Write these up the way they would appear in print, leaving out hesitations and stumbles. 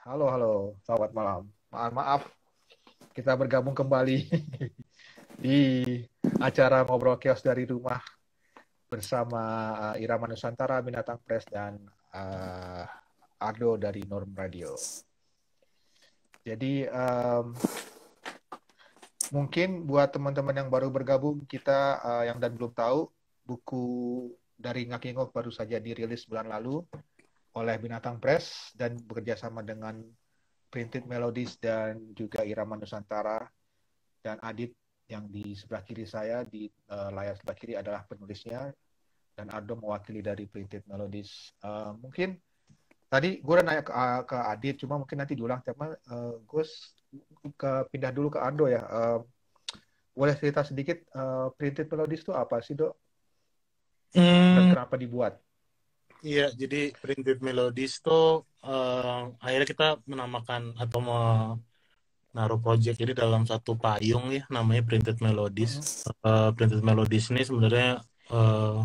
Halo, halo, selamat malam. Maaf, kita bergabung kembali di acara Ngobrol Kios dari Rumah bersama Irama Nusantara, Binatang Press, dan uh, Ardo dari Norm Radio. Jadi, mungkin buat teman-teman yang baru bergabung, kita yang dan belum tahu, buku dari Ngaki Ngok baru saja dirilis bulan lalu oleh Binatang Press dan bekerja sama dengan Printed Melodies dan juga Irama Nusantara. Dan Adit yang di sebelah kiri saya di layar sebelah kiri adalah penulisnya dan Ardo mewakili dari Printed Melodies. Mungkin tadi gue udah nanya ke Adit, cuma mungkin nanti diulang tema. Gue pindah dulu ke Ardo ya. Boleh cerita sedikit Printed Melodies itu apa sih, Dok? Dan Hmm, kenapa dibuat? iya, jadi Printed Melodies tuh akhirnya kita menamakan atau menaruh project ini dalam satu payung ya, namanya Printed Melodies. Mm-mm. Printed Melodies ini sebenarnya eh,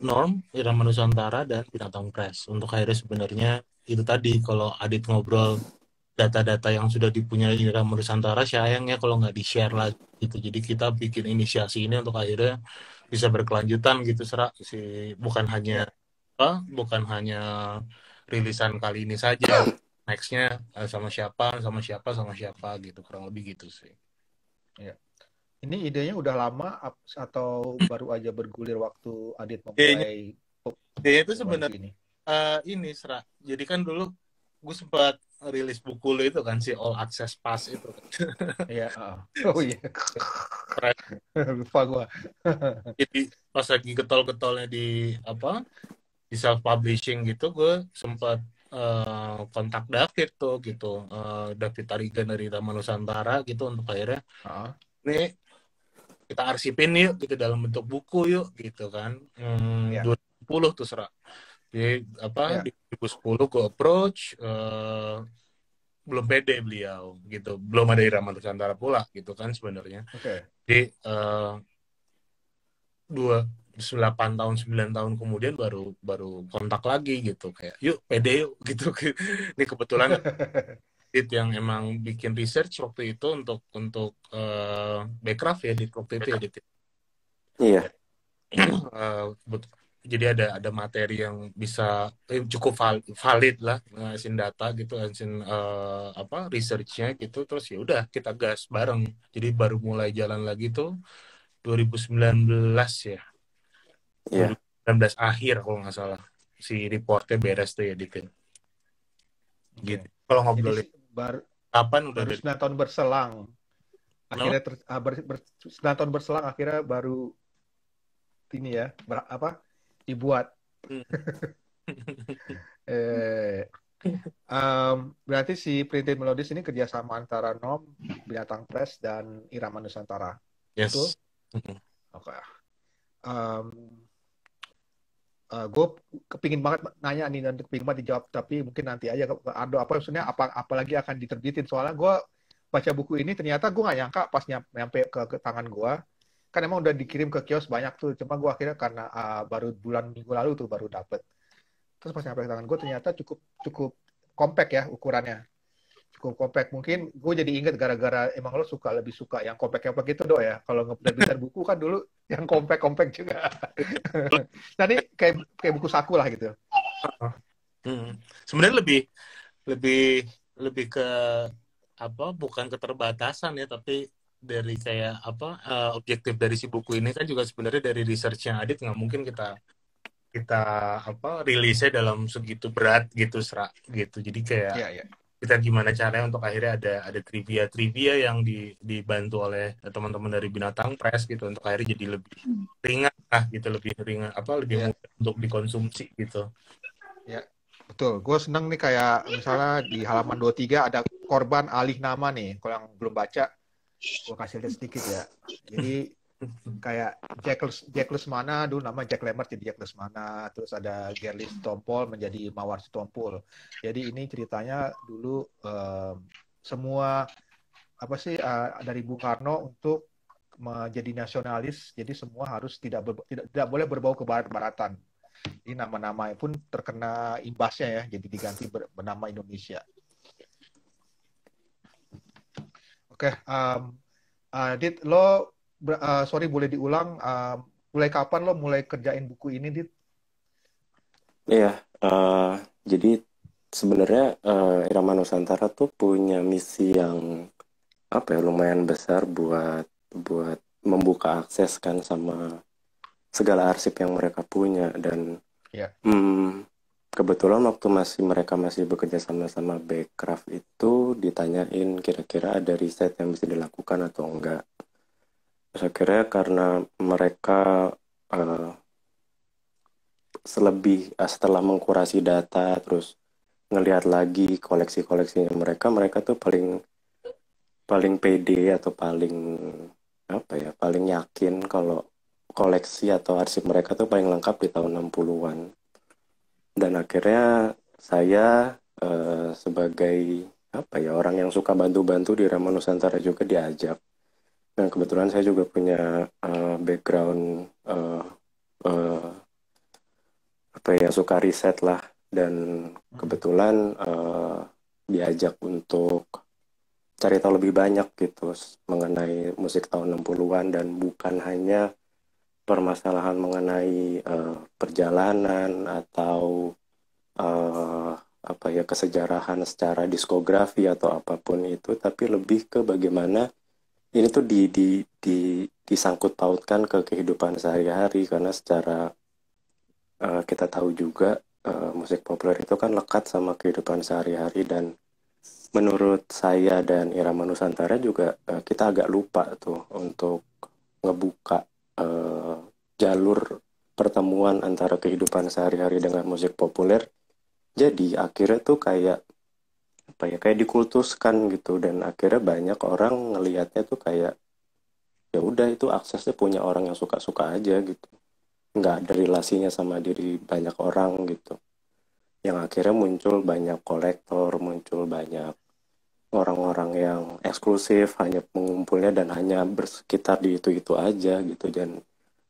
Norm, Irama Nusantara, dan Binatang Press. Untuk akhirnya sebenarnya itu tadi, kalau Adit ngobrol data-data yang sudah dipunyai Irama Nusantara, sayangnya kalau nggak di-share lagi gitu. Jadi kita bikin inisiasi ini untuk akhirnya bisa berkelanjutan gitu, Serak. Bukan hanya Ya, bukan hanya rilisan kali ini saja, nextnya sama siapa gitu, kurang lebih gitu sih. ya. Ini idenya udah lama atau baru aja bergulir waktu Adit Kayaknya memulai kayaknya itu buku sebenarnya ini? ini Serak. Jadi kan dulu gue sempat rilis buku lo itu kan, si All Access Pass itu kan. Iya. Oh iya, lupa gua. Jadi pas lagi getol-getolnya di apa, di self publishing gitu, gue sempat kontak David tuh gitu, David Tarigan dari Taman Nusantara gitu, untuk akhirnya Ah, nih kita arsipin yuk gitu dalam bentuk buku yuk gitu kan. ya, 2010 tuh Serak. Jadi apa, ya. di 2010 gue approach, belum pede beliau gitu, belum ada Irama Nusantara pula gitu kan sebenarnya. Oke. Jadi 8 tahun 9 tahun kemudian baru baru kontak lagi gitu, kayak yuk pede yuk gitu. Ini kebetulan Dit yang emang bikin research waktu itu untuk Backcraft ya, Dit waktu itu ya, Dit. Iya, Eh, jadi ada materi yang bisa cukup valid lah, ngasin data gitu, ngasin apa researchnya gitu, terus ya udah kita gas bareng. Jadi baru mulai jalan lagi tuh 2019 ya, iya. 2019 akhir kalau nggak salah si reportnya beres tuh ya, Ditin. Gitu. Oke. Kalau Jadi ngobrolin baru kapan udah baru dari 9 tahun berselang. kenapa? Akhirnya 9 tahun berselang akhirnya baru ini ya, apa? Dibuat. Hmm. Eh berarti si Printed Melodies ini kerjasama antara Nom, Binatang Press dan Irama Nusantara. Betul? Yes. Hmm. Oke. Um, gue kepingin banget nanya nih dan kepingin banget dijawab, tapi mungkin nanti aja ke Ardo, apa maksudnya, apalagi akan diterbitin, soalnya gue baca buku ini ternyata gue nggak nyangka pas nyampe ke tangan gue, kan emang udah dikirim ke kios banyak tuh, cuma gue akhirnya karena baru bulan minggu lalu tuh baru dapet, terus pas nyampe ke tangan gue ternyata cukup cukup compact ya ukurannya, cukup compact. Mungkin gue jadi inget gara-gara emang lo lebih suka yang compact-compact gitu do ya, kalau ngebitin buku kan dulu yang compact-compact juga. Nah ini kayak kayak buku saku lah gitu. Hmm. Sebenarnya lebih lebih lebih ke apa, bukan keterbatasan ya, tapi dari kayak apa, objektif dari si buku ini kan juga sebenarnya dari research yang Adit, nggak mungkin kita kita apa rilisnya dalam segitu berat gitu, Serak gitu. Jadi kayak Iya, iya. kita gimana caranya untuk akhirnya ada trivia yang dibantu oleh teman-teman dari Binatang Press gitu, untuk akhirnya jadi lebih ringan lah gitu, lebih ringan apa, lebih Iya, mudah untuk dikonsumsi gitu. iya. Betul. Gue seneng nih kayak misalnya di halaman 23 ada korban alih nama nih. Kalau yang belum baca, gue kasih lihat sedikit ya. Jadi kayak Jack Lesmana dulu nama Jack Lemmert jadi Jack Lesmana. Terus ada Gerlis Tompol menjadi Mawar Sitompul. Jadi ini ceritanya dulu semua apa sih dari Bung Karno untuk menjadi nasionalis. Jadi semua harus tidak boleh berbau ke barat-baratan. Ini nama-nama pun terkena imbasnya ya, jadi diganti bernama Indonesia. Oke, Dit, lo sorry boleh diulang, mulai kapan lo mulai kerjain buku ini, Dit? Iya, jadi sebenarnya Irama Nusantara tuh punya misi yang apa ya lumayan besar buat buat membuka akses kan sama segala arsip yang mereka punya dan Ya. kebetulan waktu mereka masih bekerja sama-sama Backcraft itu ditanyain kira-kira ada riset yang bisa dilakukan atau enggak. Terus akhirnya karena mereka eh, setelah mengkurasi data terus ngelihat lagi koleksi-koleksinya mereka tuh paling paling pede atau paling apa ya paling yakin kalau koleksi atau arsip mereka tuh paling lengkap di tahun 60-an. Dan akhirnya saya sebagai apa ya orang yang suka bantu-bantu di Rama Nusantara juga diajak. Dan kebetulan saya juga punya background eh, apa ya suka riset lah dan kebetulan diajak untuk cari tahu lebih banyak gitu mengenai musik tahun 60-an dan bukan hanya permasalahan mengenai perjalanan atau apa ya kesejarahan secara diskografi atau apapun itu, tapi lebih ke bagaimana ini tuh disangkut pautkan ke kehidupan sehari-hari karena secara kita tahu juga musik populer itu kan lekat sama kehidupan sehari-hari dan menurut saya dan Irama Nusantara juga kita agak lupa tuh untuk ngebuka jalur pertemuan antara kehidupan sehari-hari dengan musik populer. Jadi akhirnya tuh kayak apa ya kayak dikultuskan gitu dan akhirnya banyak orang ngelihatnya tuh kayak ya udah itu aksesnya punya orang yang suka-suka aja gitu. Nggak ada relasinya sama diri banyak orang gitu. Yang akhirnya muncul banyak kolektor, muncul banyak orang-orang yang eksklusif hanya mengumpulnya dan hanya bersekitar di itu-itu aja gitu dan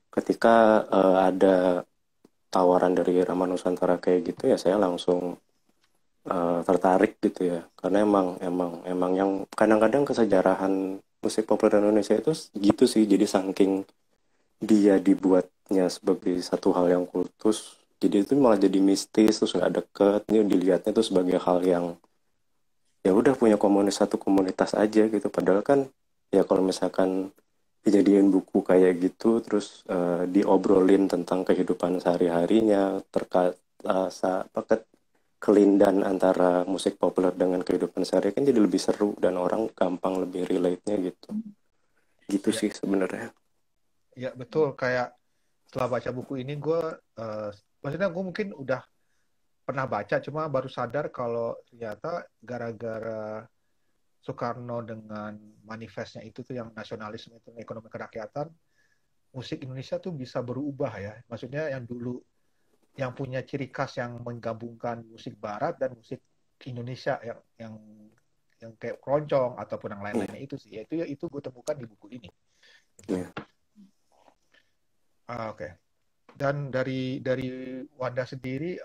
ketika ada tawaran dari Rama Nusantara kayak gitu ya saya langsung tertarik gitu ya karena emang yang kadang-kadang kesejarahan musik populer Indonesia itu gitu sih jadi saking dia dibuatnya sebagai satu hal yang kultus jadi itu malah jadi mistis terus nggak deket ini dilihatnya tuh sebagai hal yang ya udah punya satu komunitas aja gitu padahal kan ya kalau misalkan dijadiin buku kayak gitu terus diobrolin tentang kehidupan sehari-harinya terkait kelindan antara musik populer dengan kehidupan sehari kan jadi lebih seru dan orang gampang lebih relate-nya gitu Ya, sih sebenarnya. ya betul. Kayak setelah baca buku ini, maksudnya gue mungkin udah pernah baca, cuma baru sadar kalau ternyata gara-gara Soekarno dengan manifestnya itu tuh yang nasionalisme itu ekonomi kerakyatan, musik Indonesia tuh bisa berubah ya. Maksudnya yang dulu yang punya ciri khas yang menggabungkan musik Barat dan musik Indonesia yang kayak keroncong ataupun yang Iya, lain-lainnya itu sih. Itu gue temukan di buku ini. iya. Oke. Dan dari Wanda sendiri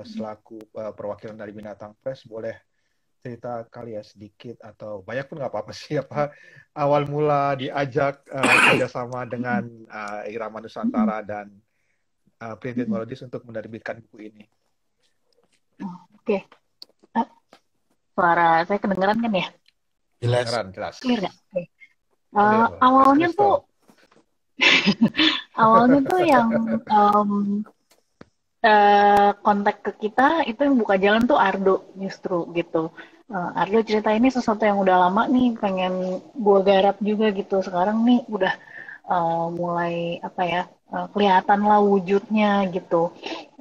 selaku perwakilan dari Binatang Press boleh cerita kali ya sedikit atau banyak pun nggak apa-apa sih apa awal mula diajak kerjasama dengan Irama Nusantara dan Printed Melodies untuk menerbitkan buku ini. Oke. Ah, suara saya kedengeran kan ya? Jelas. Kedengeran jelas. Clear nggak? Oke. Clear, Awalnya crystal. tuh yang kontak ke kita itu yang buka jalan tuh Ardo justru gitu. Ardo cerita ini sesuatu yang udah lama nih pengen gua garap juga gitu. Sekarang nih udah mulai apa ya kelihatan lah wujudnya gitu.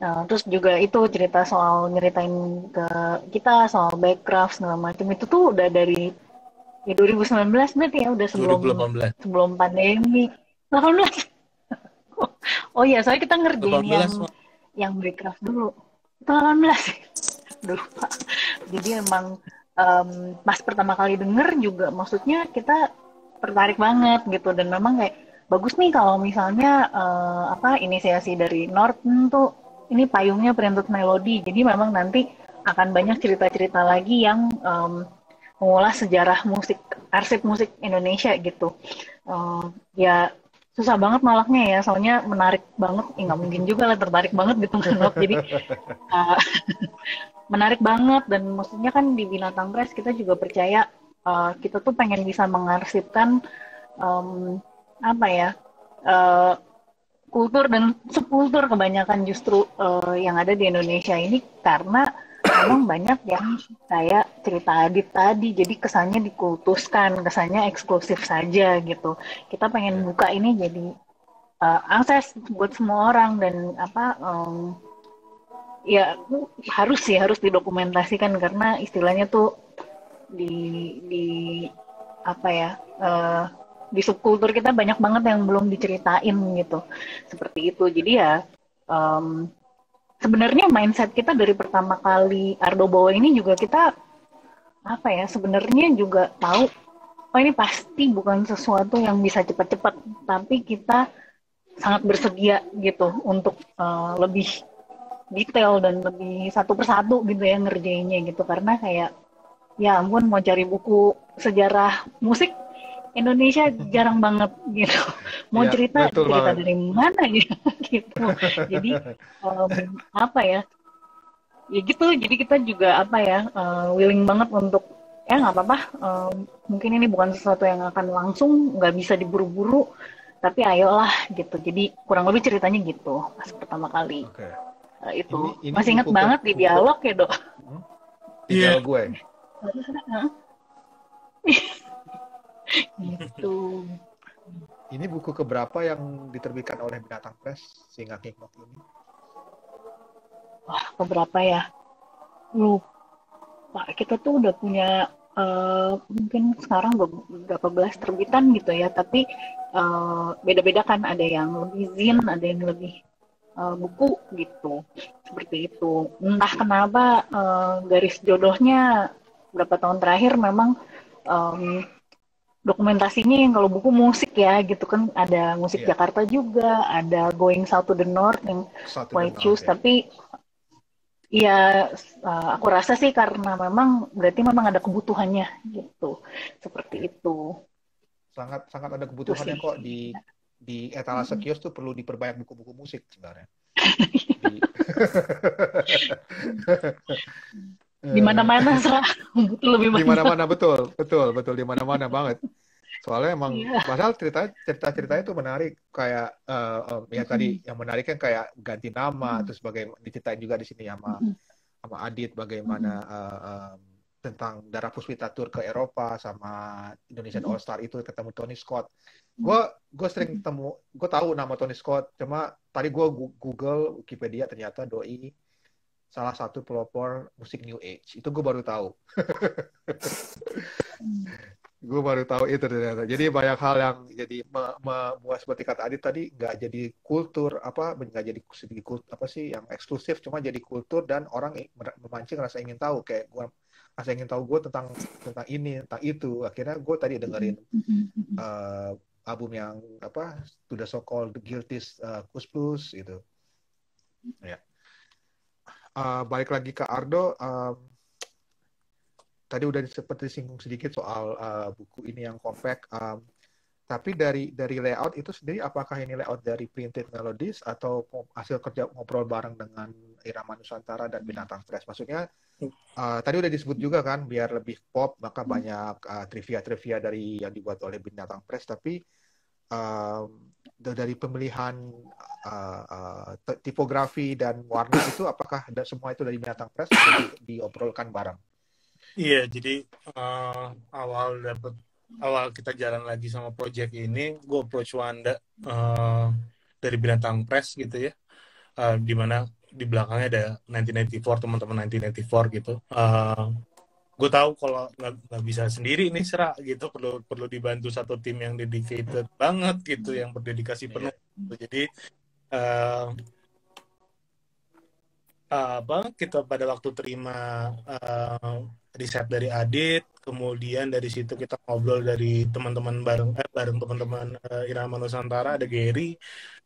Terus juga itu cerita soal nyeritain ke kita soal backcraft segala macam itu tuh udah dari ya 2019 berarti ya udah sebelum 2018. sebelum pandemi 18. Oh iya, soalnya kita ngerjain 18, Mak. yang backcraft dulu. Itu 18. Duh, Pak. Jadi emang pas pertama kali denger juga maksudnya kita tertarik banget gitu dan memang kayak bagus nih kalau misalnya apa inisiasi dari Norton tuh ini payungnya Printed Melody. Jadi memang nanti akan banyak cerita-cerita lagi yang mengulas sejarah musik, arsip musik Indonesia gitu. Ya susah banget nolaknya ya, soalnya menarik banget. Nggak mungkin juga lah tertarik banget gitu nolak. Jadi uh, menarik banget, dan maksudnya kan di Binatang Press kita juga percaya kita tuh pengen bisa mengarsipkan apa ya, uh, kultur dan subkultur kebanyakan justru yang ada di Indonesia ini, karena memang banyak yang kayak cerita Adit tadi, jadi kesannya dikultuskan, kesannya eksklusif saja gitu. Kita pengen buka ini jadi akses buat semua orang, dan apa ya harus didokumentasikan, karena istilahnya tuh di apa ya, di subkultur kita banyak banget yang belum diceritain gitu, seperti itu. Jadi ya sebenarnya mindset kita dari pertama kali Ardo bawa ini juga, kita apa ya, sebenarnya juga tahu oh ini pasti bukan sesuatu yang bisa cepat-cepat, tapi kita sangat bersedia gitu untuk lebih detail dan lebih satu persatu gitu ya ngerjainnya gitu, karena kayak ya ampun, mau cari buku sejarah musik Indonesia jarang banget gitu. Mau Ya, cerita betul banget. dari mana ya gitu. Jadi apa ya? Ya gitu. Jadi kita juga apa ya, willing banget untuk ya nggak apa-apa. Mungkin ini bukan sesuatu yang akan langsung, nggak bisa diburu-buru, tapi ayolah gitu. Jadi kurang lebih ceritanya gitu pas pertama kali. Oke. Itu Ini masih ingat buku banget di dialog ya, Dok. tinggal gue. Gitu. Ini buku keberapa yang diterbitkan oleh Binatang Press, si Ngakik Ngok ini? Wah, keberapa ya? Lupa. Kita tuh udah punya mungkin sekarang beberapa belas terbitan gitu ya, tapi beda-beda kan, ada yang lebih zin, ada yang lebih buku gitu, seperti itu. Entah kenapa garis jodohnya beberapa tahun terakhir memang dokumentasinya yang kalau buku musik ya gitu kan, ada musik Jakarta juga, ada Going South to the North yang White Shoes, tapi ya aku rasa sih karena memang berarti memang ada kebutuhannya gitu, seperti itu. Sangat ada kebutuhannya kok di etalase kios tuh, perlu diperbanyak buku-buku musik sebenarnya. Di mana-mana butuh lebih banyak. Di mana-mana betul di mana-mana banget. Soalnya emang padahal cerita-ceritanya itu menarik, kayak ya tadi yang menarik kan kayak ganti nama, terus bagaimana diceritain juga di sini sama Adit bagaimana tentang Dara Puspita tour ke Eropa sama Indonesian All Star itu ketemu Tony Scott. Gue sering ketemu, gue tahu nama Tony Scott, cuma tadi gue Google Wikipedia, ternyata doi salah satu pelopor musik New Age. Itu gue baru tahu. Gue baru tahu itu ternyata. Jadi banyak hal yang jadi seperti kata Adit tadi, nggak jadi kultur nggak jadi segi kultur apa sih yang eksklusif, cuma jadi kultur dan orang memancing rasa ingin tahu, kayak gue rasa ingin tahu gue tentang ini tentang itu. Akhirnya gue tadi dengerin album yang To the So-Called Guilty's Kus Plus gitu. Ya. Balik lagi ke Ardo. Tadi udah seperti singgung sedikit soal buku ini yang compact. Tapi dari layout itu sendiri, apakah ini layout dari Printed Melodies atau hasil kerja ngobrol bareng dengan Irama Nusantara dan Binatang Press? Maksudnya tadi udah disebut juga kan, biar lebih pop maka banyak trivia dari yang dibuat oleh Binatang Press. Tapi dari pemilihan tipografi dan warna itu, apakah semua itu dari Binatang Press atau diobrolkan bareng? Iya, jadi awal kita jalan lagi sama project ini, gue approach Wanda dari Binatang Press gitu ya, dimana di belakangnya ada 1994, teman-teman 1994 gitu. Gue tahu kalau nggak bisa sendiri nih Serak gitu, perlu dibantu satu tim yang dedicated banget gitu, yang berdedikasi penuh. Jadi kita pada waktu terima riset dari Adit, kemudian dari situ kita ngobrol dari teman-teman bareng teman-teman Irama Nusantara, ada Gary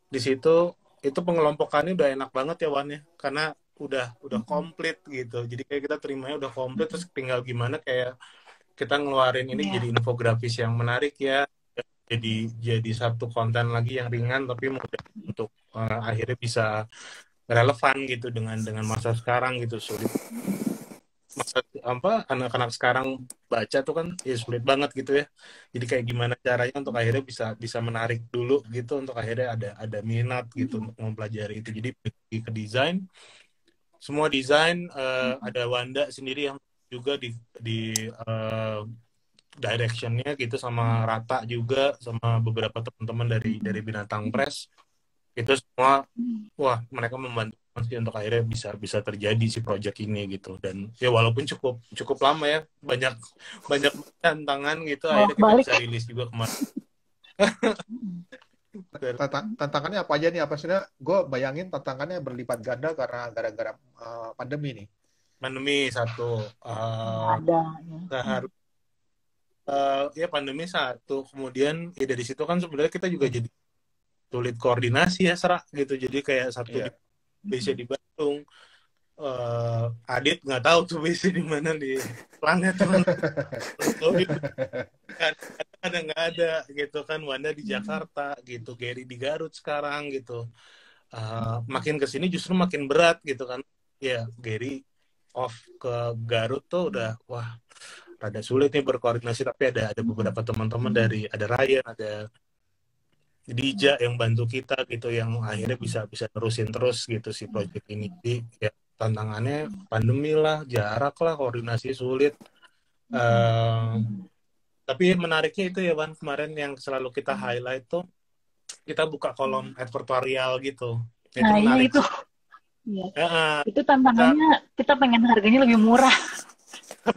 di situ. Itu pengelompokannya udah enak banget ya Wan ya, karena udah komplit gitu. Jadi kayak kita terimanya udah komplit, terus tinggal gimana kayak kita ngeluarin ini Iya. jadi infografis yang menarik ya, jadi satu konten lagi yang ringan tapi mudah untuk akhirnya bisa relevan gitu dengan masa sekarang gitu. Sulit masa apa anak-anak sekarang baca tuh kan ya sulit banget gitu ya. Jadi kayak gimana caranya untuk akhirnya bisa bisa menarik dulu gitu, untuk akhirnya ada minat gitu untuk mempelajari itu. Jadi pergi ke desain, semua desain, ada Wanda sendiri yang juga di directionnya gitu, sama Rata juga, sama beberapa teman-teman dari Binatang Press. Itu semua, wah, mereka membantu banget sih untuk akhirnya bisa bisa terjadi si project ini gitu. Dan ya walaupun cukup cukup lama ya, banyak banyak tantangan gitu, akhirnya kita Bolak-balik. bisa rilis juga kemarin. Tantangannya apa aja nih? Apa sih? Gue bayangin tantangannya berlipat ganda karena gara-gara pandemi nih. Pandemi satu, Ada. harus ya pandemi satu, kemudian ya dari situ kan sebenarnya kita juga jadi sulit koordinasi ya, Serak gitu. Jadi kayak satu Iya. di base di Bandung, Adit nggak tahu tuh base di mana di planet tuh. Kadang nggak ada gitu kan, Wanda di Jakarta gitu, Gary di Garut sekarang gitu. Makin kesini justru makin berat gitu kan ya, Gary off ke Garut tuh udah wah rada sulit nih berkoordinasi, tapi ada beberapa teman-teman ada Ryan, ada Dija yang bantu kita gitu, yang akhirnya bisa bisa terusin terus gitu si project ini. Jadi ya tantangannya pandemi lah, jarak lah, koordinasi sulit. Tapi menariknya itu ya Wan, kemarin yang selalu kita highlight tuh, kita buka kolom advertorial gitu. Itu Nah, iya menarik. itu. Iya. Ya, Itu tantangannya, kita pengen harganya lebih murah. kita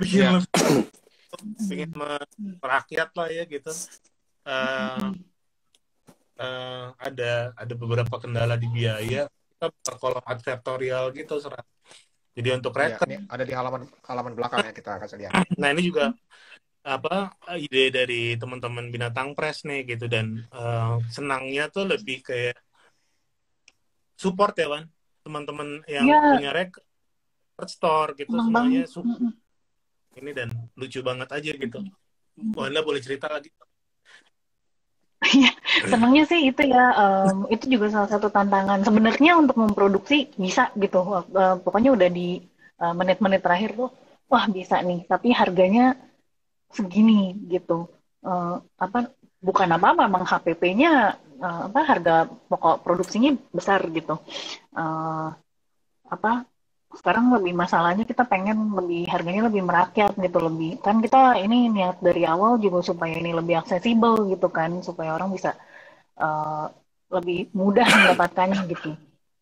pengen merakyat lah ya gitu. Ada beberapa kendala di biaya, kita buka kolom advertorial gitu, Serat. Jadi untuk Iya, record. ini ada di halaman belakang ya, kita kasih lihat. Nah ini juga ide dari teman-teman Binatang Press nih gitu, dan senangnya tuh lebih kayak support ya Wan, teman-teman yang punya record store gitu, Senang semuanya banget. ini, dan lucu banget aja gitu. Wanda boleh cerita lagi? Iya, senangnya sih itu ya, itu juga salah satu tantangan. Sebenarnya untuk memproduksi bisa gitu, pokoknya udah di menit-menit terakhir tuh, wah bisa nih, tapi harganya segini gitu. Bukan apa-apa, memang HPP-nya harga pokok produksinya besar gitu. Eh, Sekarang lebih masalahnya kita pengen lebih harganya lebih merakyat gitu, lebih kan kita ini niat dari awal juga supaya ini lebih aksesibel gitu kan, supaya orang bisa uh, lebih mudah mendapatkannya gitu.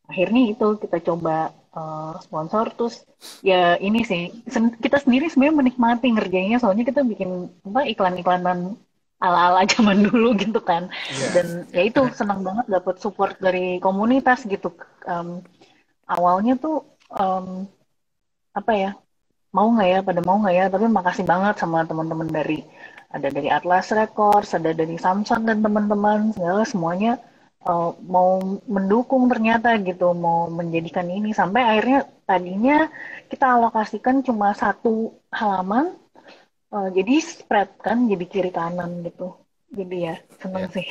Akhirnya itu kita coba sponsor, terus ya ini sih kita sendiri sebenarnya menikmati ngerjainnya, soalnya kita bikin iklan-iklanan ala-ala zaman dulu gitu kan. Dan ya itu senang banget dapat support dari komunitas gitu. Awalnya tuh mau nggak ya, pada mau nggak ya, tapi makasih banget sama teman-teman ada dari Atlas Records, ada dari Samsung dan teman-teman segala, semuanya mau mendukung ternyata gitu, mau menjadikan ini, sampai akhirnya tadinya kita alokasikan cuma satu halaman, jadi spread kan, jadi kiri kanan gitu, jadi ya seneng sih.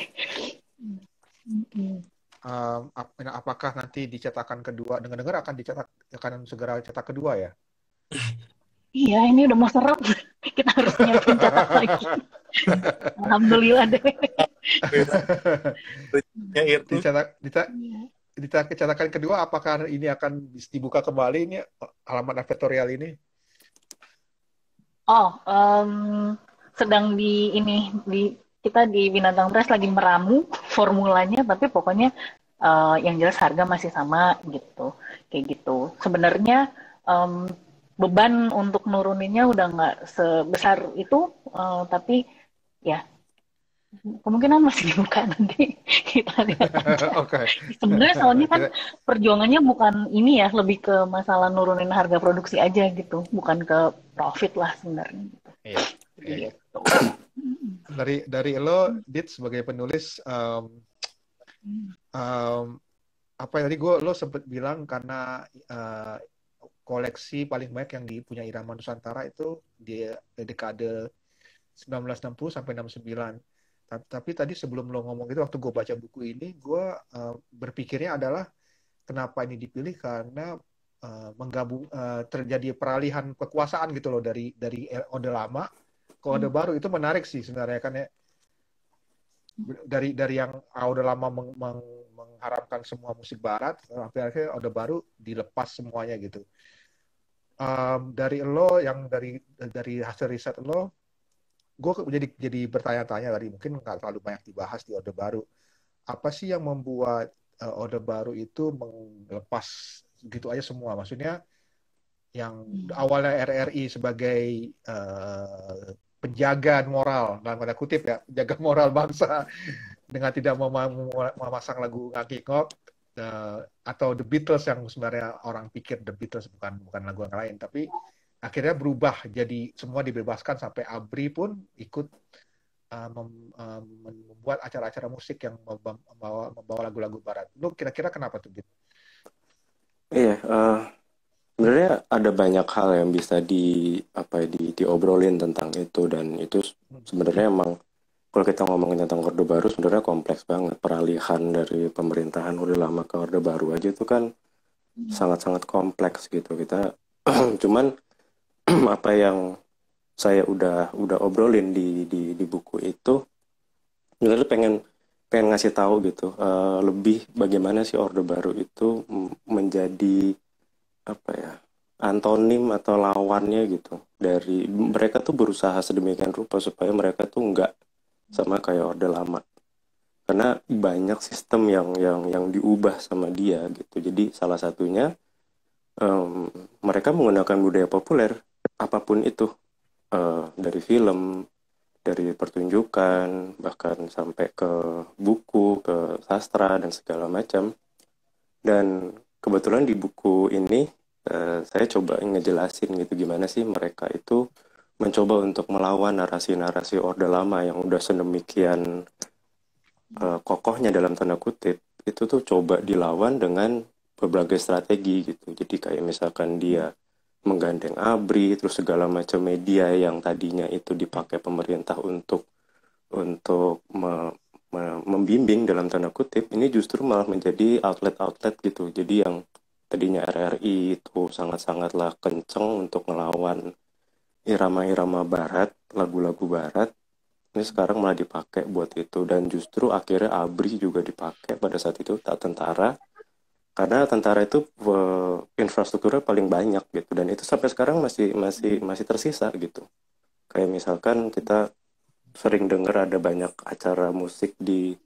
Apakah nanti dicetakan kedua? Dengar-dengar akan segera cetak kedua ya? Iya, ini udah mau seret. Kita harus nyiapin cetak lagi. Alhamdulillah deh. Dicetak cetakan kedua, apakah ini akan dibuka kembali ini halaman advertorial ini? Sedang kita di Binatang Press lagi meramu formulanya, tapi pokoknya yang jelas harga masih sama gitu, kayak gitu. Sebenarnya beban untuk nuruninnya udah nggak sebesar itu, tapi ya kemungkinan masih dibuka nanti. Kita lihat aja. Okay. Sebenarnya soalnya kan perjuangannya bukan ini ya, lebih ke masalah nurunin harga produksi aja gitu, bukan ke profit lah sebenarnya. Iya. Gitu. Dari lo, Dit, sebagai penulis, apa tadi lo sempat bilang karena koleksi paling banyak yang dipunya Irama Nusantara itu di dekade 1960 sampai 69. Tapi tadi sebelum lo ngomong itu, waktu gue baca buku ini, gue berpikirnya adalah kenapa ini dipilih, karena terjadi peralihan kekuasaan gitu loh, dari Orde Lama ke Orde Baru. Itu menarik sih sebenarnya kan ya, dari yang Orde Lama mengharamkan semua musik Barat, sampai akhirnya Orde Baru dilepas semuanya gitu. Dari lo, yang dari hasil riset lo, gue jadi bertanya-tanya tadi, mungkin nggak terlalu banyak dibahas di Orde Baru. Apa sih yang membuat Orde Baru itu melepas gitu aja semua? Maksudnya yang awalnya RRI sebagai penjaga moral, dalam tanda kutip ya, penjaga moral bangsa, dengan tidak memasang lagu Ngaki Ngok, atau The Beatles, yang sebenarnya orang pikir The Beatles bukan lagu yang lain, tapi akhirnya berubah jadi semua dibebaskan, sampai ABRI pun ikut membuat acara-acara musik yang membawa lagu-lagu Barat. Lu kira-kira kenapa tuh gitu? Iya, sebenarnya ada banyak hal yang bisa diobrolin tentang itu, dan itu sebenarnya emang kalau kita ngomongin tentang Orde Baru sebenarnya kompleks banget. Peralihan dari pemerintahan Orde Lama ke Orde Baru aja itu kan sangat-sangat kompleks gitu. Kita cuman apa yang saya udah obrolin di buku itu, sebenarnya pengen ngasih tahu gitu, lebih bagaimana sih Orde Baru itu menjadi apa ya, antonim atau lawannya gitu. Dari mereka tuh berusaha sedemikian rupa supaya mereka tuh nggak sama kayak Orde Lama, karena banyak sistem yang diubah sama dia gitu. Jadi salah satunya mereka menggunakan budaya populer apapun itu, dari film, dari pertunjukan, bahkan sampai ke buku, ke sastra dan segala macam. Dan kebetulan di buku ini saya coba ngejelasin gitu gimana sih mereka itu mencoba untuk melawan narasi-narasi Orde Lama yang udah sedemikian kokohnya dalam tanda kutip. Itu tuh coba dilawan dengan berbagai strategi gitu. Jadi kayak misalkan dia menggandeng ABRI, terus segala macam media yang tadinya itu dipakai pemerintah untuk membimbing dalam tanda kutip, ini justru malah menjadi outlet-outlet gitu. Jadi yang tadinya RRI itu sangat-sangatlah kenceng untuk melawan irama-irama Barat, lagu-lagu Barat, ini sekarang malah dipakai buat itu. Dan justru akhirnya ABRI juga dipakai pada saat itu, tak tentara, karena tentara itu infrastrukturnya paling banyak gitu, dan itu sampai sekarang masih tersisa gitu. Kayak misalkan kita sering dengar ada banyak acara musik di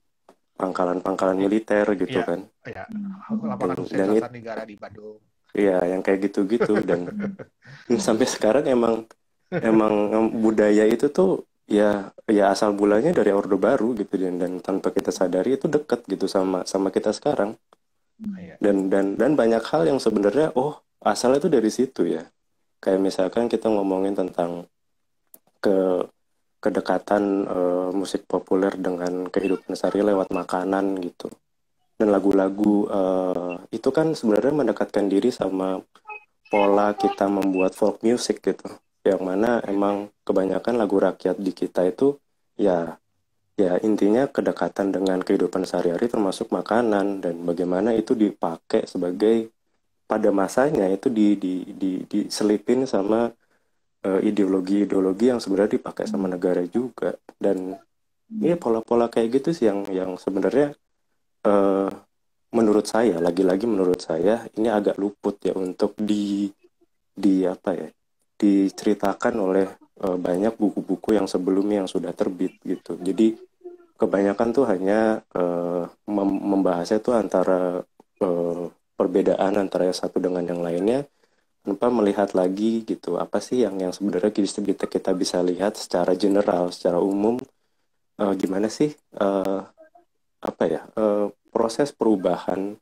pangkalan-pangkalan militer gitu Iya, kan. ya. Lapangan Hussein Dan Sastra Negara di Bandung. iya, yang kayak gitu-gitu. Dan sampai sekarang emang budaya itu tuh ya asal mulanya dari Orde Baru gitu, dan tanpa kita sadari itu dekat gitu sama kita sekarang. Iya. Dan banyak hal yang sebenarnya asalnya itu dari situ ya. Kayak misalkan kita ngomongin tentang kedekatan musik populer dengan kehidupan sehari lewat makanan gitu. Dan lagu-lagu itu kan sebenarnya mendekatkan diri sama pola kita membuat folk music gitu. Yang mana emang kebanyakan lagu rakyat di kita itu ya intinya kedekatan dengan kehidupan sehari-hari termasuk makanan, dan bagaimana itu dipakai sebagai pada masanya itu diselipin sama ideologi-ideologi yang sebenarnya dipakai sama negara juga. Dan ini pola-pola kayak gitu sih yang sebenarnya menurut saya, lagi-lagi menurut saya ini agak luput ya untuk diceritakan oleh banyak buku-buku yang sebelumnya yang sudah terbit gitu. Jadi kebanyakan tuh hanya membahasnya tuh antara perbedaan antara yang satu dengan yang lainnya, tanpa melihat lagi gitu apa sih yang sebenarnya kita bisa lihat secara general, secara umum, gimana sih proses perubahan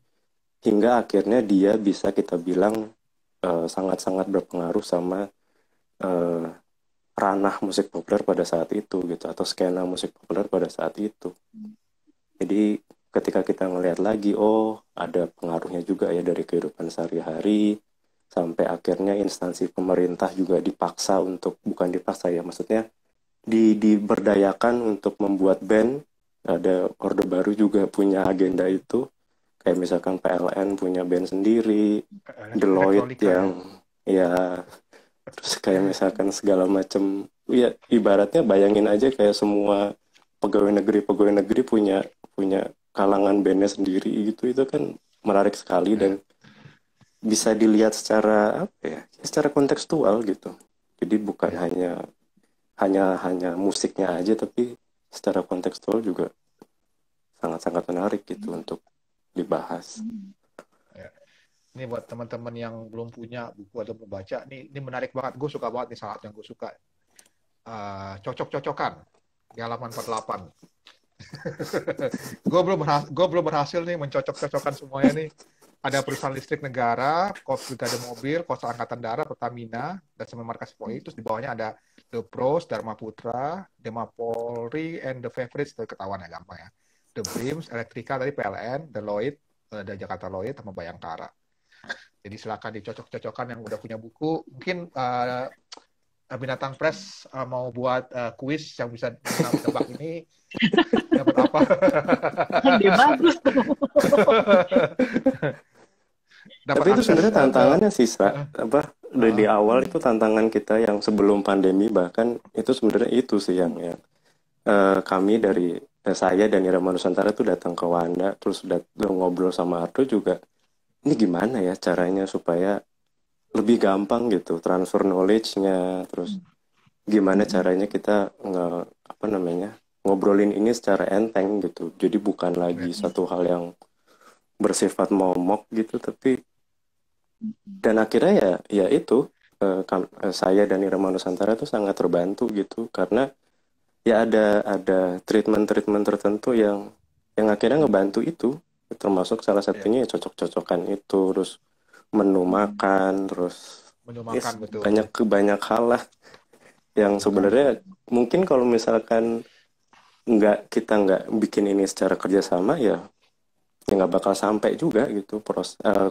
hingga akhirnya dia bisa kita bilang sangat-sangat berpengaruh sama ranah musik populer pada saat itu gitu, atau skena musik populer pada saat itu. Jadi ketika kita ngelihat lagi, ada pengaruhnya juga ya dari kehidupan sehari-hari, sampai akhirnya instansi pemerintah juga dipaksa untuk, bukan dipaksa ya, maksudnya diberdayakan untuk membuat band. Ada Orde Baru juga punya agenda itu, kayak misalkan PLN punya band sendiri, Deloitte Elektronika ya. yang ya, terus kayak misalkan segala macam ya, ibaratnya bayangin aja kayak semua pegawai negeri punya punya kalangan bandnya sendiri gitu. Itu kan menarik sekali dan bisa dilihat secara apa ya, secara kontekstual gitu. Jadi bukan hanya hanya musiknya aja, tapi secara kontekstual juga sangat-sangat menarik gitu untuk dibahas. Ya. Ini buat teman-teman yang belum punya buku atau belum baca, ini menarik banget. Gue suka banget nih, salah satu yang gue suka. Cocok-cocokan di halaman 48. Gue belum berhasil nih mencocok-cocokkan semuanya nih. Ada perusahaan listrik negara, Brigade Mobil, Kostra Angkatan Darat, Pertamina, dan Semen Markas Polri. Terus di bawahnya ada The Pros, Dharma Putra, Dema Polri, and The Favorites, ketahuan ya gampang ya. The Brims, Elektrika tadi PLN, Deloitte, ada Jakarta Lloyd, sama Bayangkara. Jadi silakan dicocok-cocokkan yang udah punya buku. Mungkin Binatang Press mau buat kuis yang bisa tebak ini dapat apa? Dia bagus tuh. Tapi itu sebenarnya tantangannya sih, apa di awal itu tantangan kita yang sebelum pandemi, bahkan itu sebenarnya itu sih yang kami dari saya dan Irama Nusantara tuh datang ke Wanda, terus udah ngobrol sama Ardo juga, ini gimana ya caranya supaya lebih gampang gitu transfer knowledge-nya, terus gimana caranya kita ngobrolin ini secara enteng gitu, jadi bukan lagi satu hal yang bersifat momok gitu, tapi dan akhirnya ya itu saya dan Irama Nusantara tuh sangat terbantu gitu, karena ya ada treatment tertentu yang akhirnya ngebantu itu, termasuk salah satunya ya cocok-cocokan itu, terus menu makan, terus betul. banyak hal lah yang sebenarnya mungkin kalau misalkan kita nggak bikin ini secara kerjasama ya nggak bakal sampai juga gitu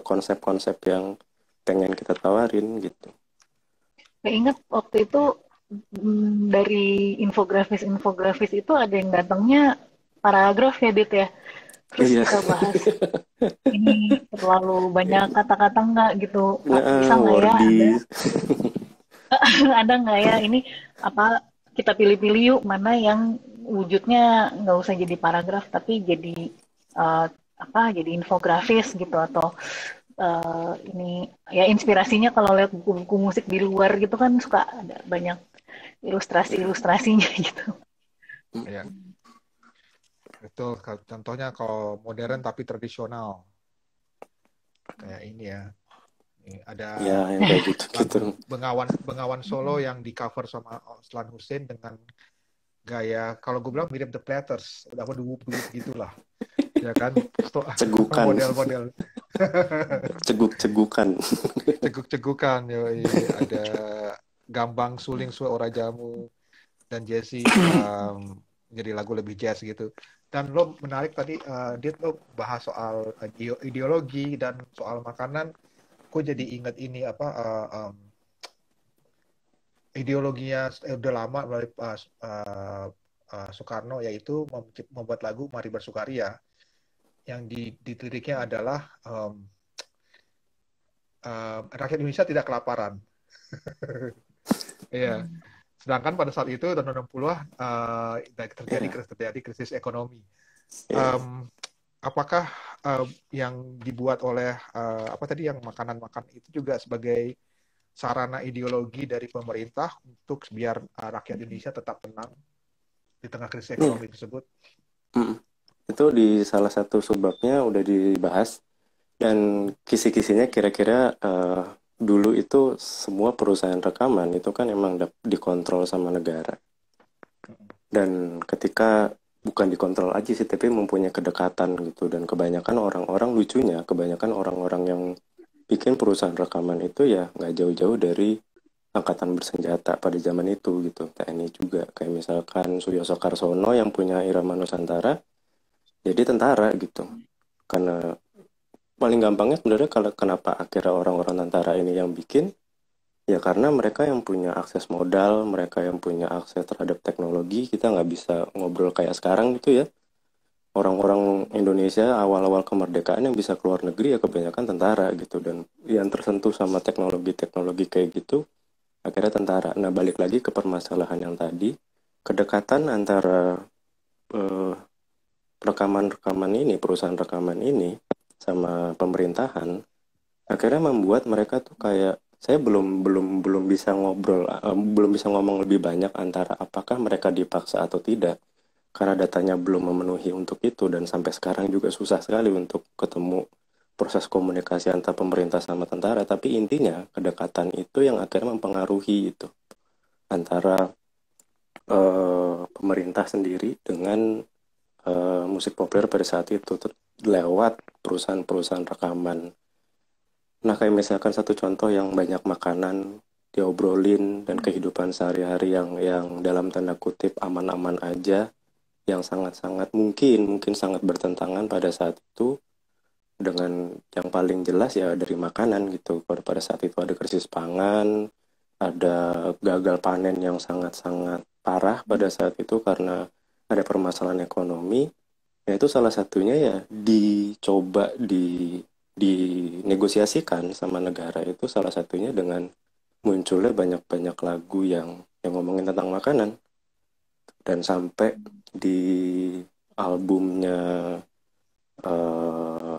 konsep-konsep yang pengen kita tawarin gitu. Ingat waktu itu dari infografis itu ada yang datangnya paragraf ya, Dit ya. Terus kita bahas ini terlalu banyak kata-kata nggak gitu, bisa nggak ya ada nggak ya ini apa, kita pilih-pilih yuk mana yang wujudnya nggak usah jadi paragraf tapi jadi jadi infografis gitu, atau ini ya inspirasinya kalau lihat buku-buku musik di luar gitu kan suka ada banyak ilustrasinya gitu. Ya. Betul, contohnya kalau modern tapi tradisional. Kayak ini ya. Ini ada yang kayak gitu. Bengawan Solo yang di cover sama Oslan Hussein dengan gaya, kalau gue bilang mirip The Platters, udah dup gitulah. Ya kan? Cegukan. Model-model. Cegukan. Ceguk-cegukan, yoi. Ada Gambang Suling Sue Ora Jamu dan Jesse jadi lagu lebih jazz gitu. Dan lo menarik tadi, Dit, lo bahas soal ideologi dan soal makanan. Gue jadi ingat ini ideologinya udah lama melalui Soekarno, yaitu membuat lagu Mari Bersukaria yang di liriknya adalah rakyat Indonesia tidak kelaparan. Iya. Sedangkan pada saat itu tahun 60-an terjadi krisis ekonomi. Apakah yang dibuat oleh yang makanan-makan itu juga sebagai sarana ideologi dari pemerintah untuk biar rakyat Indonesia tetap tenang di tengah krisis ekonomi tersebut? Itu di salah satu subbabnya udah dibahas, dan kisi-kisinya kira-kira dulu itu semua perusahaan rekaman itu kan emang dikontrol sama negara, dan ketika bukan dikontrol aja sih tapi mempunyai kedekatan gitu, dan kebanyakan orang-orang yang bikin perusahaan rekaman itu ya nggak jauh-jauh dari angkatan bersenjata pada zaman itu gitu, TNI juga, kayak misalkan Suyoso Karsono yang punya Irama Nusantara jadi tentara gitu. Karena paling gampangnya sebenarnya kalau kenapa akhirnya orang-orang tentara ini yang bikin, Ya karena mereka yang punya akses modal, mereka yang punya akses terhadap teknologi, kita nggak bisa ngobrol kayak sekarang gitu ya. Orang-orang Indonesia awal-awal kemerdekaan yang bisa keluar negeri ya kebanyakan tentara gitu, dan yang tersentuh sama teknologi-teknologi kayak gitu akhirnya tentara. Nah, balik lagi ke permasalahan yang tadi, kedekatan antara eh, rekaman-rekaman ini, perusahaan rekaman ini sama pemerintahan akhirnya membuat mereka tuh kayak, saya belum bisa ngobrol, belum bisa ngomong lebih banyak antara apakah mereka dipaksa atau tidak, karena datanya belum memenuhi untuk itu, dan sampai sekarang juga susah sekali untuk ketemu proses komunikasi antara pemerintah sama tentara. Tapi intinya kedekatan itu yang akhirnya mempengaruhi itu antara pemerintah sendiri dengan musik populer pada saat itu lewat perusahaan-perusahaan rekaman. Nah, kayak misalkan satu contoh yang banyak makanan diobrolin dan kehidupan sehari-hari yang dalam tanda kutip aman-aman aja, yang sangat-sangat mungkin sangat bertentangan pada saat itu dengan yang paling jelas ya dari makanan gitu. Pada saat itu ada krisis pangan, ada gagal panen yang sangat-sangat parah pada saat itu karena ada permasalahan ekonomi. Ya itu salah satunya ya dicoba dinegosiasikan sama negara, itu salah satunya dengan munculnya banyak-banyak lagu yang ngomongin tentang makanan. Dan sampai di albumnya eh,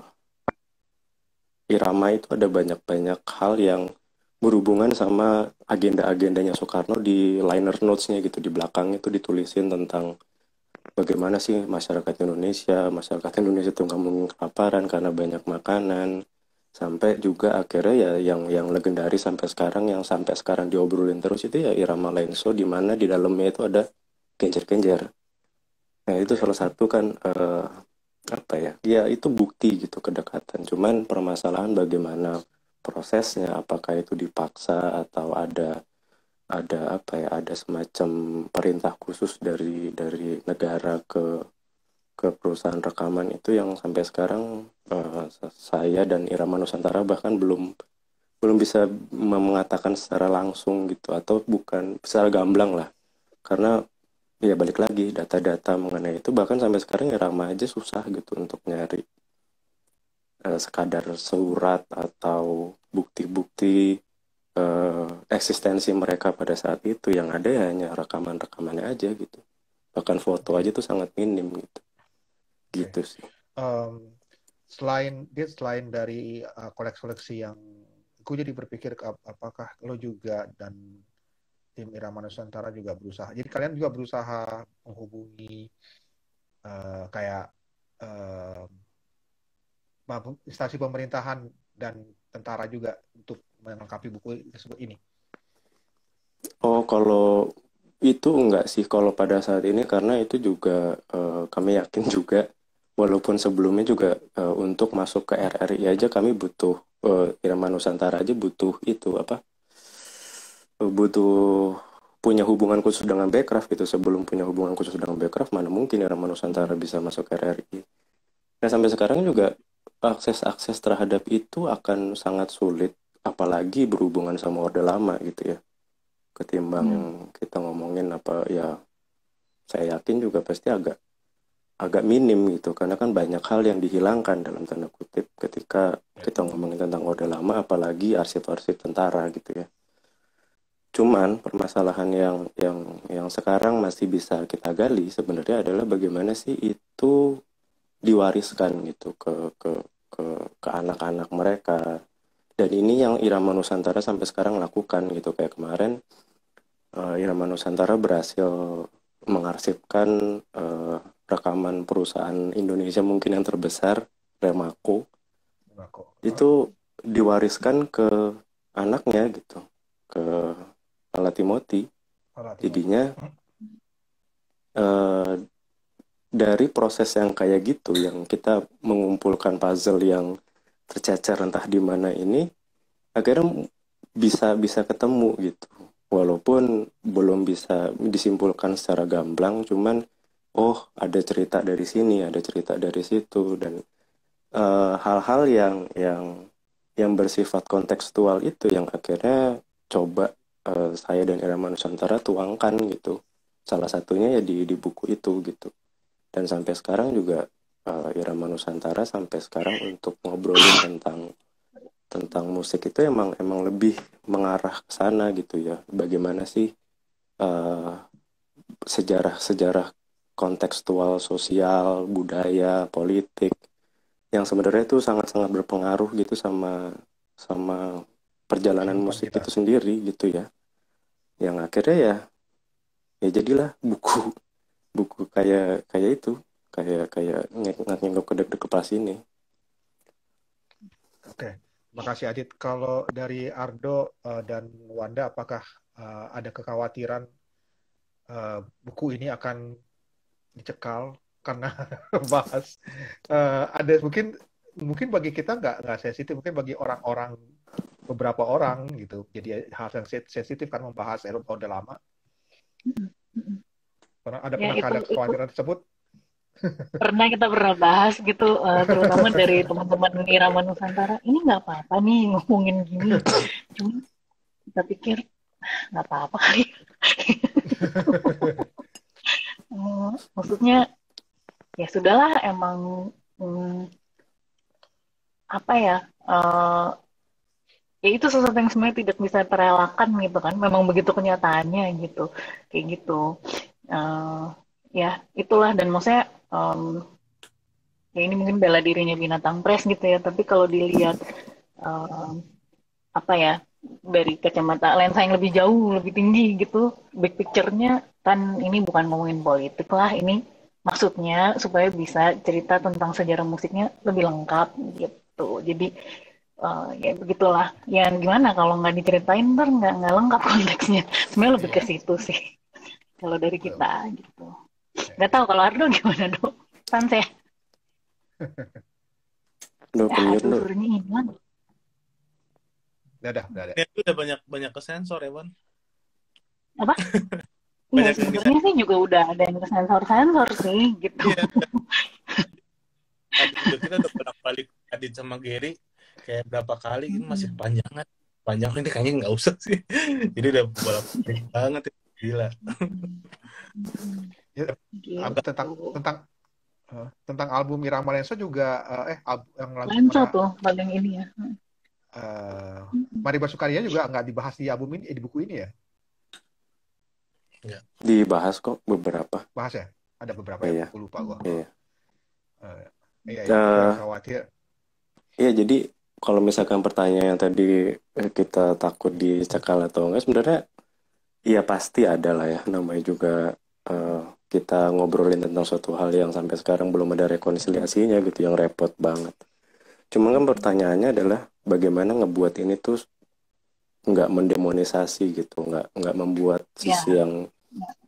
Irama itu ada banyak-banyak hal yang berhubungan sama agenda-agendanya Soekarno. Di liner notes-nya gitu di belakang itu ditulisin tentang bagaimana sih masyarakat Indonesia itu nggak mungkin kelaparan karena banyak makanan. Sampai juga akhirnya ya yang legendaris sampai sekarang diobrolin terus itu ya Irama Lenso, di mana di dalamnya itu ada genjer-genjer. Nah itu salah satu kan apa ya? Ya itu bukti gitu kedekatan. Cuman permasalahan bagaimana prosesnya, apakah itu dipaksa atau ada apa ya? Ada semacam perintah khusus dari negara ke perusahaan rekaman, itu yang sampai sekarang saya dan Irama Nusantara bahkan belum bisa mengatakan secara langsung gitu, atau bukan secara gamblang lah, karena ya balik lagi data-data mengenai itu bahkan sampai sekarang Irama aja susah gitu untuk nyari sekadar surat atau bukti-bukti eksistensi mereka pada saat itu. Yang ada ya hanya rekaman-rekamannya aja gitu, bahkan foto aja tuh sangat minim gitu. Gitu sih. Selain dari koleksi-koleksi yang gue jadi berpikir apakah lo juga dan tim Irama Nusantara juga berusaha, jadi kalian juga berusaha menghubungi kayak instansi pemerintahan dan tentara juga untuk melengkapi buku tersebut ini? Oh, kalau itu enggak sih kalau pada saat ini, karena itu juga kami yakin juga, walaupun sebelumnya juga untuk masuk ke RRI aja kami butuh Irama Nusantara aja butuh itu apa? Butuh punya hubungan khusus dengan Bekraf gitu. Sebelum punya hubungan khusus dengan Bekraf, mana mungkin Irama Nusantara bisa masuk ke RRI. Nah, sampai sekarang juga akses terhadap itu akan sangat sulit, apalagi berhubungan sama Orde Lama gitu ya. Ketimbang kita ngomongin apa ya, saya yakin juga pasti agak minim gitu, karena kan banyak hal yang dihilangkan dalam tanda kutip ketika kita ngomongin tentang Orde Lama, apalagi arsip-arsip tentara gitu ya. Cuman permasalahan yang sekarang masih bisa kita gali sebenarnya adalah bagaimana sih itu diwariskan gitu ke anak-anak mereka. Dan ini yang Irama Nusantara sampai sekarang lakukan gitu. Kayak kemarin Irama Nusantara berhasil mengarsipkan rekaman perusahaan Indonesia mungkin yang terbesar, Remaco. Itu diwariskan ke anaknya gitu, ke Lala Timothy. Jadinya dari proses yang kayak gitu, yang kita mengumpulkan puzzle yang tercecer entah di mana ini, akhirnya bisa ketemu gitu. Walaupun belum bisa disimpulkan secara gamblang, cuman oh ada cerita dari sini, ada cerita dari situ, dan hal-hal yang bersifat kontekstual itu yang akhirnya coba saya dan Irama Nusantara tuangkan gitu. Salah satunya ya di buku itu gitu. Dan sampai sekarang juga Irama Nusantara sampai sekarang untuk ngobrolin tentang musik itu emang lebih mengarah ke sana gitu ya. Bagaimana sih eh, sejarah kontekstual sosial, budaya, politik yang sebenarnya itu sangat-sangat berpengaruh gitu sama sama perjalanan kehidupan musik kita. itu sendiri gitu ya. Yang akhirnya ya jadilah buku buku kayak kayak itu kayak kayak ngenggok ke dek kepala sini. Oke, makasih Adit. Kalau dari Ardo dan Wanda, apakah ada kekhawatiran buku ini akan dicekal karena bahas ada mungkin bagi kita nggak sensitif, mungkin bagi orang-orang beberapa orang gitu. Jadi hal yang sensitif kan membahas Eropa udah lama. Ya Pernah itu ada kekhawatiran tersebut? kita pernah bahas gitu, terutama dari teman-teman Irama Nusantara. Ini nggak apa-apa nih ngomongin gini. Cuma kita pikir nggak apa-apa kali. Maksudnya ya sudahlah emang apa ya? Ya itu sesuatu yang sebenarnya tidak bisa terelakkan gitu kan. Memang begitu kenyataannya gitu, kayak gitu. Eh, ya itulah dan maksudnya ya ini mungkin bela dirinya Binatang Press gitu ya. Tapi kalau dilihat apa ya dari kacamata lensa yang lebih jauh, lebih tinggi gitu, big picture-nya kan ini bukan ngomongin politik lah, ini maksudnya supaya bisa cerita tentang sejarah musiknya lebih lengkap gitu. Jadi ya begitulah. Yang gimana kalau nggak diceritain ntar nggak lengkap konteksnya. Sebenarnya lebih ke Iya, situ sih kalau dari betul. kita gitu. Nggak tahu kalau Ardo gimana dong? Sans ya? Lo Ya kemute aduh lo. suruhnya hilang. Udah ada. Ya, itu udah banyak kesensor ya, Wan. Apa? Iya Banyak yang sebenarnya sih juga udah ada yang sensor-sensor sih gitu. Iya, tadi juga kita udah bolak-balik Adit sama Gary kayak berapa kali ini masih panjangan. Panjang ini kayaknya nggak usah sih. Jadi udah bolak-balik banget ya. Gila. Ya, Gitu. tentang album Irama Lenso juga yang lagu Lensa mana tuh paling ini ya. Mari Bersukaria juga nggak dibahas di album ini, di buku ini ya? Ya. Dibahas kok beberapa. Bahas ya? Ada beberapa Iya. ya? Aku lupa gua. Iya. Iya, aku khawatir. Iya, jadi kalau misalkan pertanyaan yang tadi kita takut dicekal atau enggak, sebenarnya iya pasti ada lah ya. Namanya juga kita ngobrolin tentang suatu hal yang sampai sekarang belum ada rekonsiliasinya gitu, yang repot banget. Cuma kan pertanyaannya adalah bagaimana ngebuat ini tuh nggak mendemonisasi gitu, nggak membuat sisi yang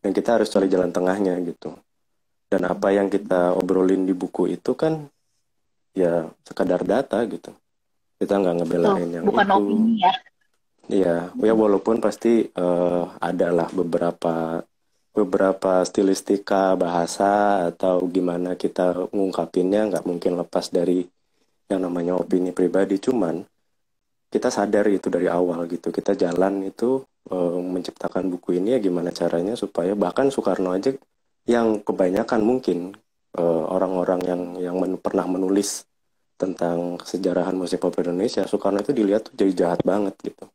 kita harus cari jalan tengahnya gitu. Dan apa yang kita obrolin di buku itu kan ya sekadar data gitu. Kita nggak ngebelain yang bukan itu. opini ya. Iya, ya walaupun pasti ada lah beberapa stilistika bahasa atau gimana kita ngungkapinnya nggak mungkin lepas dari yang namanya opini pribadi. Cuman kita sadar itu dari awal gitu. Kita jalan itu menciptakan buku ini ya gimana caranya supaya bahkan Soekarno aja yang kebanyakan mungkin orang-orang yang pernah menulis tentang kesejarahan musik populer Indonesia, Soekarno itu dilihat tuh jadi jahat banget gitu.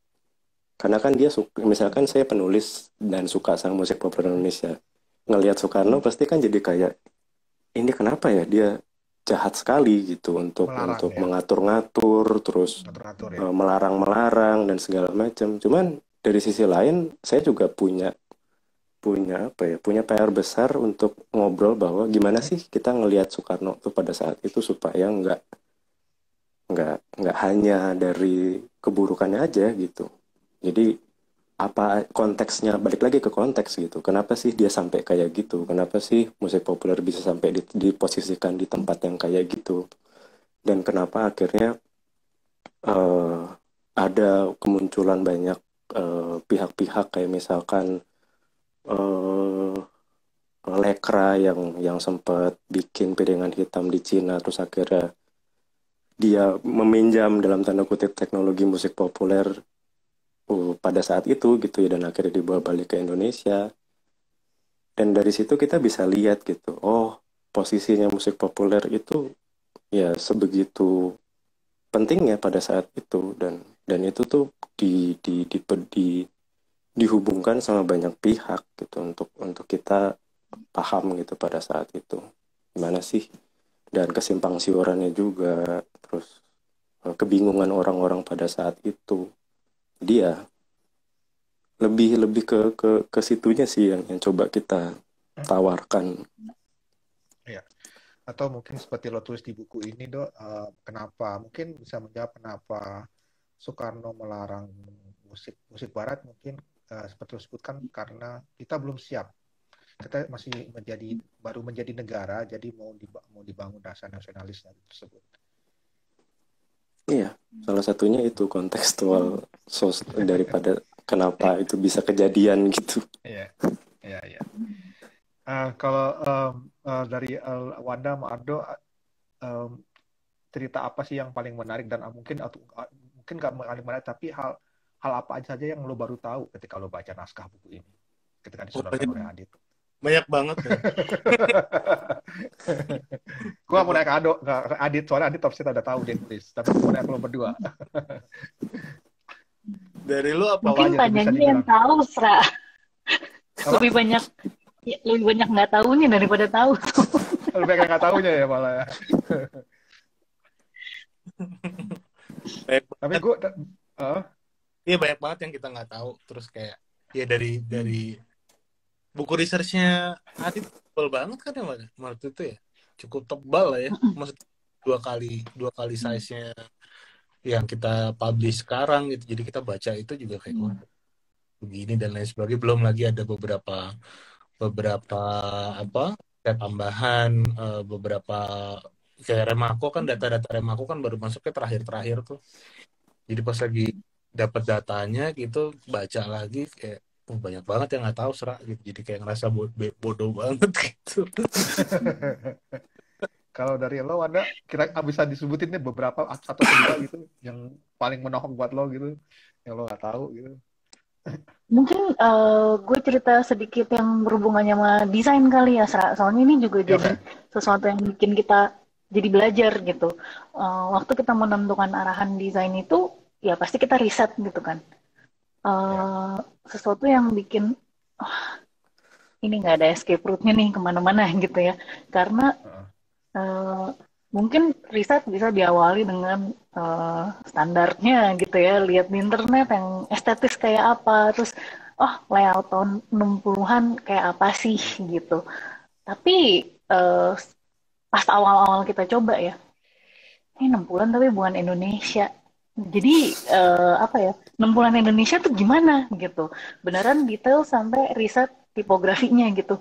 Karena kan dia misalkan saya penulis dan suka sama musik populer Indonesia, ngelihat Soekarno pasti kan jadi kayak ini kenapa ya dia jahat sekali gitu untuk Melarang, ya. mengatur-ngatur terus Ngatur-ngatur, ya. melarang-melarang dan segala macam. Cuman dari sisi lain saya juga punya PR besar untuk ngobrol bahwa gimana sih kita ngelihat Soekarno tuh pada saat itu supaya nggak hanya dari keburukannya aja gitu. Jadi apa konteksnya, balik lagi ke konteks gitu. Kenapa sih dia sampai kayak gitu? Kenapa sih musik populer bisa sampai diposisikan di tempat yang kayak gitu? Dan kenapa akhirnya ada kemunculan banyak pihak-pihak kayak misalkan Lekra yang sempat bikin piringan hitam di Cina, terus akhirnya dia meminjam dalam tanda kutip teknologi musik populer pada saat itu gitu ya, dan akhirnya dibawa balik ke Indonesia. Dan dari situ kita bisa lihat gitu, oh posisinya musik populer itu ya sebegitu pentingnya pada saat itu, dan itu tuh dihubungkan sama banyak pihak gitu untuk kita paham gitu pada saat itu gimana sih, dan kesimpang siurannya juga, terus kebingungan orang-orang pada saat itu. Dia lebih ke situnya sih yang coba kita tawarkan. Ya. Atau mungkin seperti lo tulis di buku ini, Dok, kenapa mungkin bisa menjawab kenapa Soekarno melarang musik barat, mungkin seperti lo sebutkan karena kita belum siap. Kita masih baru menjadi negara, jadi mau dibangun rasa nasionalis tersebut. Iya, salah satunya itu kontekstual daripada kenapa itu bisa kejadian gitu. Iya, iya. Kalau dari Wanda sama Ardo, cerita apa sih yang paling menarik, dan mungkin nggak paling menarik, tapi hal apa aja yang lo baru tahu ketika lo baca naskah buku ini, ketika disodorkan oleh Adit? Banyak banget ya. Gue mau naik ke Adit, soalnya Adit pasti udah tahu dia tulis, tapi gue mau naik ke lo berdua. Dari lo apa mungkin tanyanya yang tahu, Sra. Lebih banyak nggak tahunya daripada tahu. Lebih banyak nggak tahunya ya malah ya. Tapi gue iya banyak banget yang kita nggak tahu. Terus kayak ya dari buku researchnya Adit tebal banget kan ya waktu itu ya, cukup tebal lah ya, maksud dua kali size-nya yang kita publish sekarang gitu. Jadi kita baca itu juga kayak wah begini dan lain sebagainya. Belum lagi ada beberapa apa kayak tambahan, beberapa kayak Remako kan, data-data Remako kan baru masuknya terakhir tuh. Jadi pas lagi dapat datanya gitu, baca lagi kayak banyak banget yang nggak tahu Sra gitu. Jadi kayak ngerasa bodoh banget gitu. Kalau dari lo ada kira bisa disebutin nih beberapa satu atau dua gitu yang paling menohok buat lo gitu, yang lo nggak tahu gitu? Mungkin gue cerita sedikit yang berhubungannya sama desain kali ya, Sra. Soalnya ini juga jadi sesuatu yang bikin kita jadi belajar gitu. Waktu kita menentukan arahan desain itu, ya pasti kita riset gitu kan. Sesuatu yang bikin ini nggak ada escape route-nya nih kemana-mana gitu ya. Karena mungkin riset bisa diawali dengan standarnya gitu ya, lihat di internet yang estetis kayak apa, terus layout tahun 60-an kayak apa sih gitu. Tapi pas awal-awal kita coba ya, ini 60-an tapi bukan Indonesia. Jadi 60-an Indonesia tuh gimana gitu. Beneran detail sampai riset tipografinya gitu.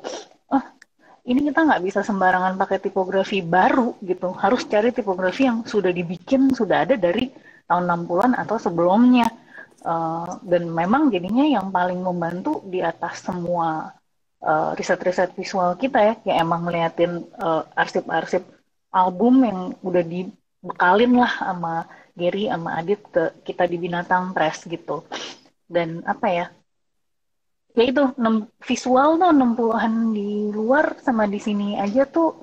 Ini kita nggak bisa sembarangan pakai tipografi baru gitu. Harus cari tipografi yang sudah dibikin, sudah ada dari tahun 60-an atau sebelumnya. Dan memang jadinya yang paling membantu di atas semua riset-riset visual kita ya, kayak emang ngeliatin arsip-arsip album yang udah dibekalin lah sama Gary sama Adit ke kita di Binatang Press gitu. Dan ya itu visual tuh 60-an di luar sama di sini aja tuh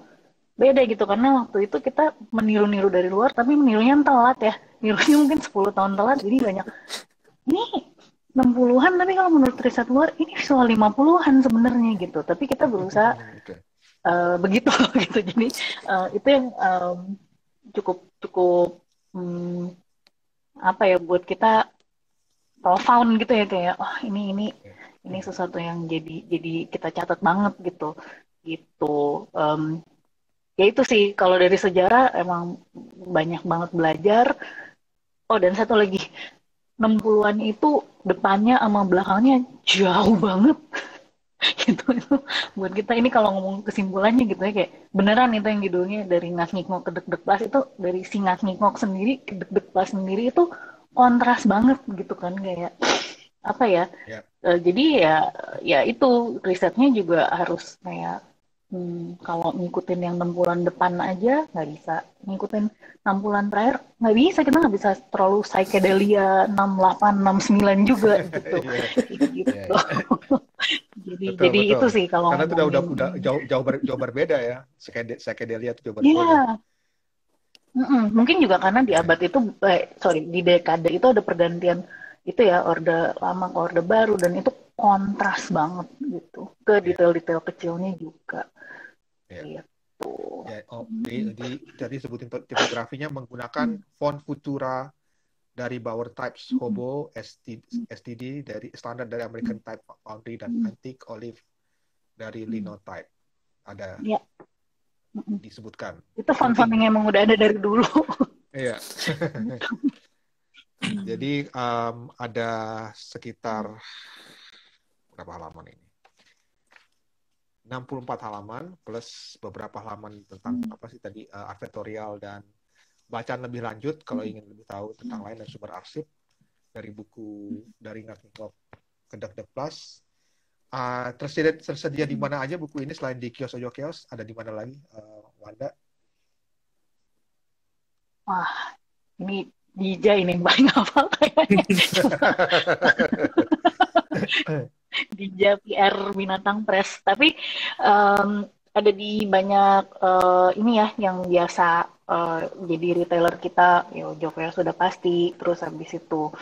beda gitu, karena waktu itu kita meniru-niru dari luar tapi menirunya telat ya, nirunya mungkin 10 tahun telat, jadi banyak ini 60-an tapi kalau menurut riset luar ini visual 50-an sebenarnya gitu, tapi kita berusaha begitu gitu. Jadi itu yang cukup buat kita profound gitu ya, kayak ini sesuatu yang jadi kita catat banget gitu. Ya itu sih kalau dari sejarah emang banyak banget belajar. Dan satu lagi, 60-an itu depannya sama belakangnya jauh banget. Gitu itu buat kita ini kalau ngomong kesimpulannya gitu ya, kayak beneran itu yang judulnya dari Ngak-Ngikngok ke Dek-Dek Plas itu, dari si Ngak-Ngikngok sendiri ke Dek-Dek Plas sendiri itu kontras banget gitu kan, kayak jadi ya itu risetnya juga harus kayak Kalau ngikutin yang 6 bulan depan aja nggak bisa. Ngikutin 6 bulan terakhir nggak bisa. Kita nggak bisa terlalu psychedelia 68, 69 juga gitu. Iya, Kayak iya, gitu. iya. Jadi Betul, jadi betul. itu sih kalau Karena itu udah ngomongin. jauh jauh jauh berbeda ya. Psychedelia itu jauh berbeda. Iya, mungkin juga karena di Iya, abad itu, di dekade itu ada pergantian itu ya, orde lama ke orde baru, dan itu kontras banget gitu ke iya, detail-detail kecilnya juga iya. gitu. Ya, jadi sebutin tipografinya menggunakan font Futura dari Bauer Types, Hobo, STD dari standar dari American Type Foundry dan Antique Olive dari Linotype. Ada Ya, disebutkan. itu font-font yang emang udah ada dari dulu. Iya. Jadi ada sekitar berapa halaman ini? 64 halaman plus beberapa halaman tentang apa sih tadi advertorial dan bacaan lebih lanjut kalau ingin lebih tahu tentang lain dan sumber arsip dari buku dari Ngakingkop ke Dek Plus. Tersedia di mana aja buku ini selain di kios-kios? Ada di mana lagi, Wanda? Wah, ini Dija ini yang paling hafal kayaknya. Dija PR Binatang Press. Tapi ada di banyak ini ya yang biasa jadi retailer kita. Ya, Joker sudah pasti. Terus habis itu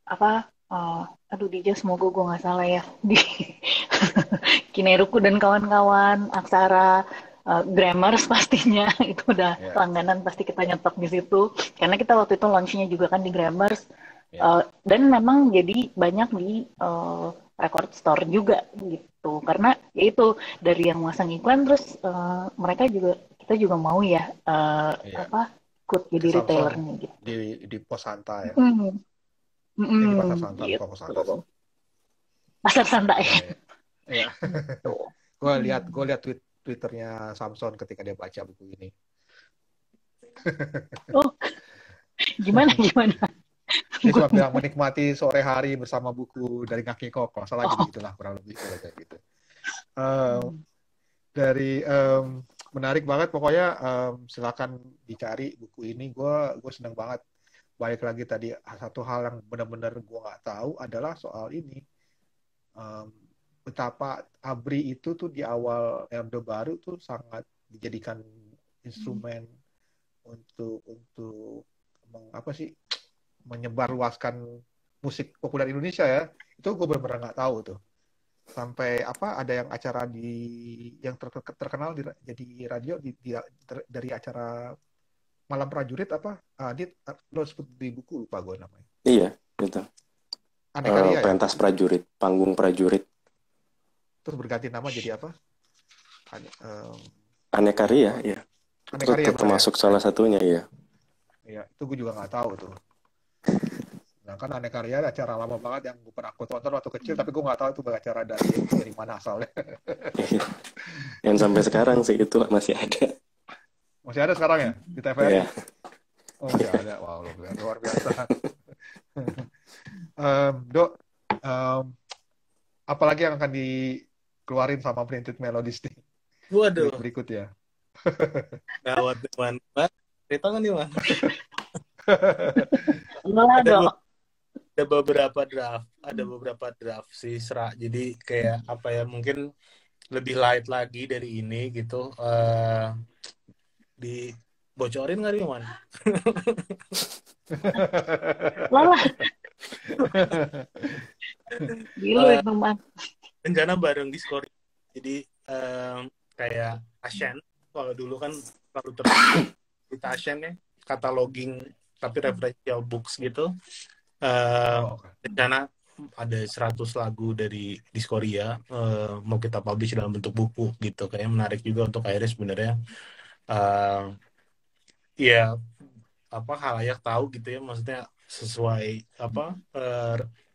apa? Aduh Dija, semoga gue nggak salah ya. Di Kineruku dan kawan-kawan, Aksara, Grammars pastinya itu udah Ya, langganan, pasti kita nyetok di situ. Karena kita waktu itu launchnya juga kan di Grammars. ya, Dan memang jadi banyak di record store juga gitu. Karena ya itu dari yang masang iklan, terus mereka juga, kita juga mau ya ya. ikut Ke jadi Samson retailernya gitu. di Pos Santa ya. Di Pasar Santa, Gitu. bukan Pos Santa sih. Pasar santai. Ya, ya. Ya. Gitu. Gue lihat Twitternya Samson ketika dia baca buku ini. Oh, gimana? Dia cuma bilang menikmati sore hari bersama buku dari Ngakingkop. Kalau salah gitu gitulah kurang lebih kayak gitu. Dari menarik banget pokoknya, silakan dicari buku ini. Gue seneng banget. Balik lagi tadi, satu hal yang benar-benar gue nggak tahu adalah soal ini. Betapa ABRI itu tuh di awal Orde Baru tuh sangat dijadikan instrumen untuk apa sih, menyebarluaskan musik populer Indonesia ya. Itu gue benar-benar nggak tahu tuh. Sampai apa ada yang acara yang terkenal jadi radio dari acara Malam Prajurit apa? Lo sebut di buku, lupa gue namanya. Iya, gitu. Aneka Ria ya. Pentas prajurit, panggung prajurit. Terus berganti nama jadi apa? Aneka Ria, ya. Aneka Ria Termasuk salah satunya, ya. Iya, itu gue juga nggak tahu tuh. Nah, kan Aneka Ria ada acara lama banget yang gue pernah tonton waktu kecil, tapi gue nggak tahu itu acara dari mana asalnya. Yang sampai sekarang sih itu masih ada. Masih ada sekarang ya di TVRI? Iya. Oh, masih ada. Wow, luar biasa. Dok, apalagi yang akan dikeluarin sama Printed Melodies nih? Waduh, Berikut ya. gawat nih, Man. Cerita nggak nih, Man? Enggak dong. Ada beberapa draft sih, Sra. Jadi kayak apa ya, mungkin lebih light lagi dari ini gitu. Dibocorin nggak nih, Man? Lah, gila itu man. Rencana bareng Discord. Jadi kayak Ashen, kalau dulu kan selalu kita Ashen ya, cataloging tapi referential books gitu. Rencana ada 100 lagu dari Discoria, mau kita publish dalam bentuk buku gitu. Kayaknya menarik juga untuk akhirnya sebenarnya ya apa halayak tahu gitu ya, maksudnya sesuai apa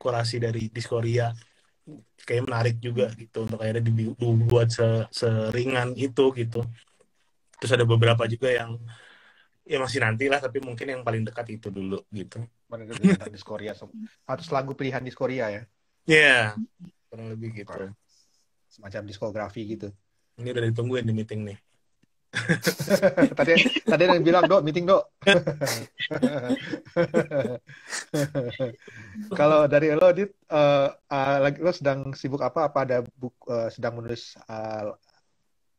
kurasi dari Discoria, kayak menarik juga gitu untuk akhirnya dibuat seringan itu gitu. Terus ada beberapa juga yang ya masih nantilah, tapi mungkin yang paling dekat itu dulu gitu. Tentang Discoria, 100 lagu pilihan Discoria ya. Ya, kurang lebih gitu. Semacam diskografi gitu. Ini udah ditungguin di meeting nih. Tadi ada yang bilang, Dok, meeting, Dok. Kalau dari lo, Dit, lagi lo sedang sibuk apa? Apa ada sedang menulis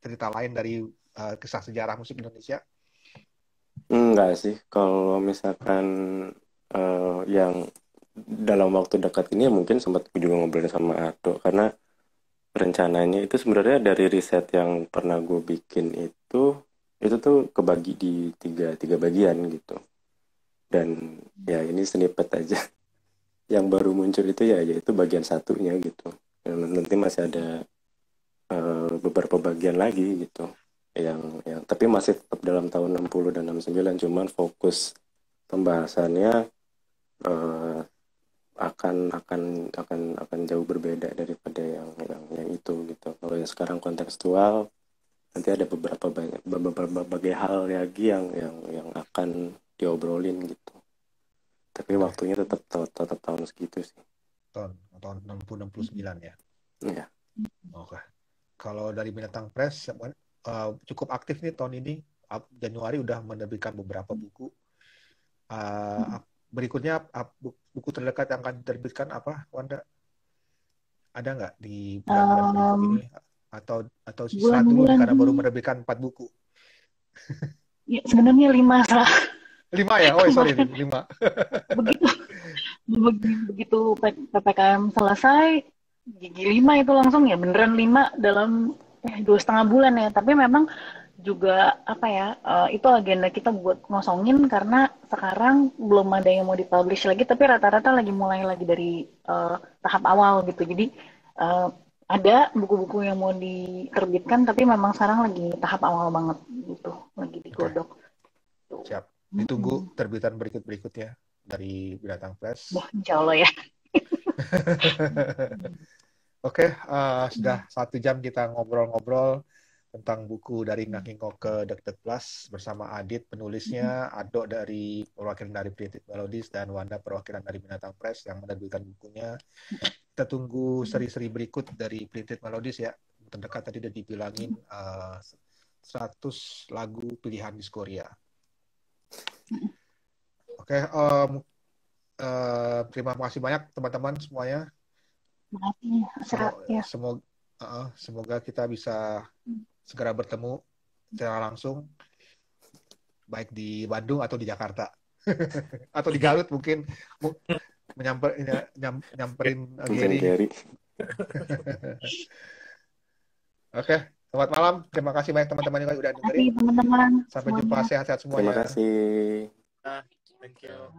cerita lain dari kisah sejarah musik Indonesia? Enggak sih, kalau misalkan yang dalam waktu dekat ini ya mungkin sempat gue juga ngobrolin sama Ado, karena rencananya itu sebenarnya dari riset yang pernah gue bikin itu tuh kebagi di tiga bagian gitu. Dan ya ini snippet aja. Yang baru muncul itu ya yaitu bagian satunya gitu. Dan nanti masih ada beberapa bagian lagi gitu. Yang tapi masih tetap dalam tahun 60 dan 69, cuman fokus pembahasannya eh, akan jauh berbeda daripada yang itu gitu. Kalau yang sekarang kontekstual, nanti ada berbagai hal lagi yang akan diobrolin gitu. Tapi Oke. waktunya tetap tahun segitu sih. Tahun 60-69 ya. Iya. Oke. Kalau dari Binatang Press cukup aktif nih tahun ini. Januari udah menerbitkan beberapa buku. Berikutnya buku terdekat yang akan diterbitkan apa, Wanda? Ada nggak di bulan-bulan berikut ini? Atau istirahat dulu nih karena baru menerbitkan 4 buku? Ya, sebenarnya 5 salah. 5 ya? Oh, sorry, 5. Begitu PPKM selesai, gigi 5 itu langsung ya beneran 5 dalam 2,5 bulan ya. Tapi memang juga apa ya, itu agenda kita buat ngosongin karena sekarang belum ada yang mau dipublish lagi, tapi rata-rata lagi mulai lagi dari tahap awal gitu. Jadi ada buku-buku yang mau diterbitkan, tapi memang sekarang lagi tahap awal banget gitu, lagi digodok. Siap. Ditunggu terbitan berikutnya dari Binatang Press. Insya Allah ya. Oke, sudah 1 jam kita ngobrol-ngobrol tentang buku dari Ngakingkok ke Dek Plus bersama Adit penulisnya, Ado dari perwakilan dari Printed Melodies, dan Wanda perwakilan dari Binatang Press yang menerbitkan bukunya. Kita tunggu seri-seri berikut dari Printed Melodies ya. Terdekat tadi udah dibilangin 100 lagu pilihan Diskoria. Oke, terima kasih banyak teman-teman semuanya. Semoga kita bisa segera bertemu secara langsung, baik di Bandung atau di Jakarta atau di Garut mungkin nyamperin Gary. Oke, selamat malam. Terima kasih banyak teman-teman yang udah dengerin. Sampai jumpa, sehat-sehat semuanya. Terima kasih. Thank you.